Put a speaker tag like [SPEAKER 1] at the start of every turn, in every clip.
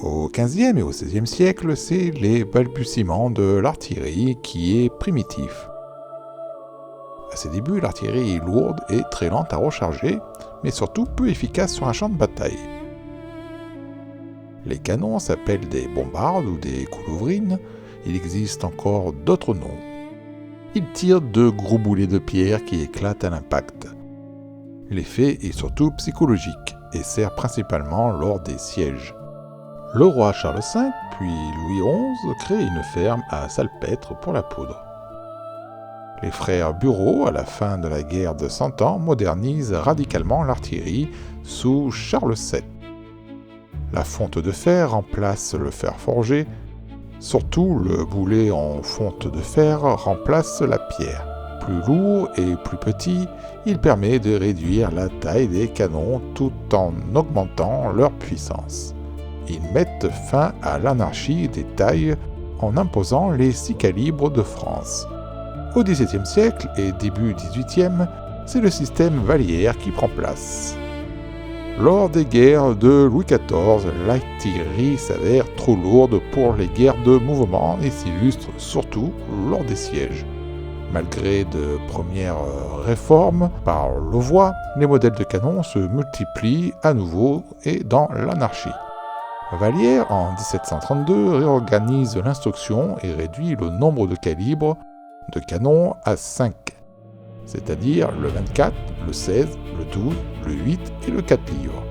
[SPEAKER 1] Au XVe et au XVIe siècle, c'est les balbutiements de l'artillerie qui est primitif. À ses débuts, l'artillerie est lourde et très lente à recharger, mais surtout peu efficace sur un champ de bataille. Les canons s'appellent des bombardes ou des coulouvrines, il existe encore d'autres noms. Ils tirent de gros boulets de pierre qui éclatent à l'impact. L'effet est surtout psychologique et sert principalement lors des sièges. Le roi Charles V, puis Louis XI, crée une ferme à Salpêtre pour la poudre. Les frères Bureau, à la fin de la guerre de Cent Ans, modernisent radicalement l'artillerie sous Charles VII. La fonte de fer remplace le fer forgé. Surtout, le boulet en fonte de fer remplace la pierre. Plus lourd et plus petit, il permet de réduire la taille des canons tout en augmentant leur puissance. Ils mettent fin à l'anarchie des tailles en imposant les 6 calibres de France. Au XVIIe siècle et début XVIIIe, c'est le système Vallière qui prend place. Lors des guerres de Louis XIV, l'artillerie s'avère trop lourde pour les guerres de mouvement et s'illustre surtout lors des sièges. Malgré de premières réformes par Louvois, les modèles de canons se multiplient à nouveau et dans l'anarchie. Vallière, en 1732, réorganise l'instruction et réduit le nombre de calibres de canons à 5, c'est-à-dire le 24, le 16, le 12, le 8 et le 4 livres.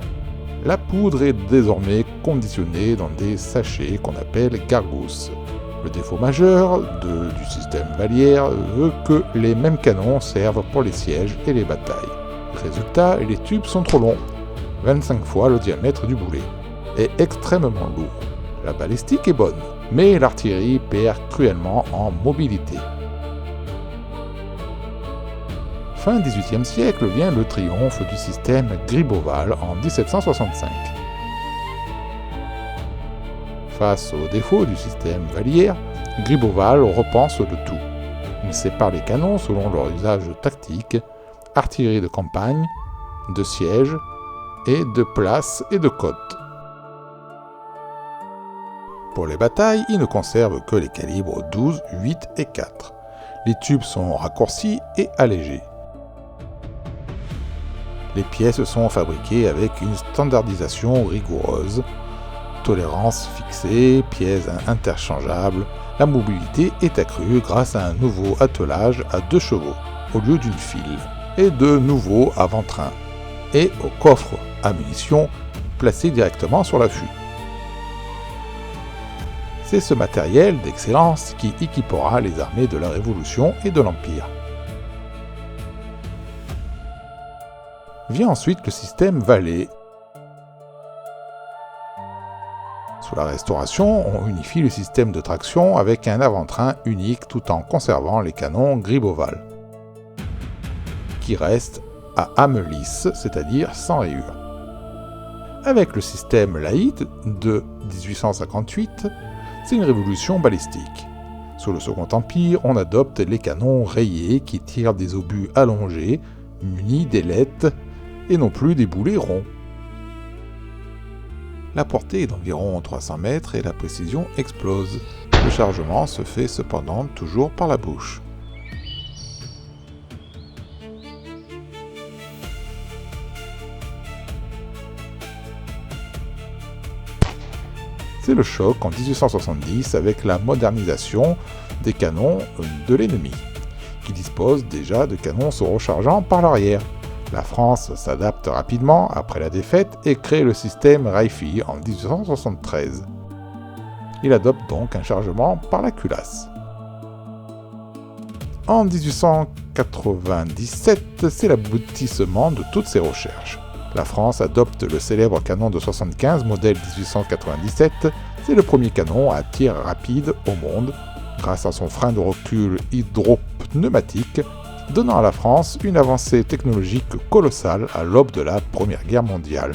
[SPEAKER 1] La poudre est désormais conditionnée dans des sachets qu'on appelle gargousses. Le défaut majeur du système Vallière veut que les mêmes canons servent pour les sièges et les batailles. Résultat, les tubes sont trop longs, 25 fois le diamètre du boulet, et extrêmement lourd. La balistique est bonne, mais l'artillerie perd cruellement en mobilité. Fin XVIIIe siècle vient le triomphe du système Gribeauval en 1765. Face aux défauts du système Vallière, Gribeauval repense le tout. Il sépare les canons selon leur usage tactique, artillerie de campagne, de siège et de place et de côte. Pour les batailles, il ne conserve que les calibres 12, 8 et 4. Les tubes sont raccourcis et allégés. Les pièces sont fabriquées avec une standardisation rigoureuse, tolérance fixée, pièces interchangeables. La mobilité est accrue grâce à un nouveau attelage à 2 chevaux au lieu d'une file et de nouveaux avant-trains et au coffre à munitions placé directement sur l'affût. C'est ce matériel d'excellence qui équipera les armées de la Révolution et de l'Empire. Vient ensuite le système Vallée. Sous la Restauration, on unifie le système de traction avec un avant-train unique tout en conservant les canons Gribeauval, qui restent à âme lisse, c'est-à-dire sans rayures. Avec le système Laït de 1858, c'est une révolution balistique. Sous le Second Empire, on adopte les canons rayés qui tirent des obus allongés, munis d'ailettes, et non plus des boulets ronds. La portée est d'environ 300 mètres et la précision explose. Le chargement se fait cependant toujours par la bouche. C'est le choc en 1870 avec la modernisation des canons de l'ennemi, qui dispose déjà de canons se rechargeant par l'arrière. La France s'adapte rapidement après la défaite et crée le système Rifle en 1873. Il adopte donc un chargement par la culasse. En 1897, c'est l'aboutissement de toutes ces recherches. La France adopte le célèbre canon de 75, modèle 1897. C'est le premier canon à tir rapide au monde, grâce à son frein de recul hydropneumatique, donnant à la France une avancée technologique colossale à l'aube de la Première Guerre mondiale.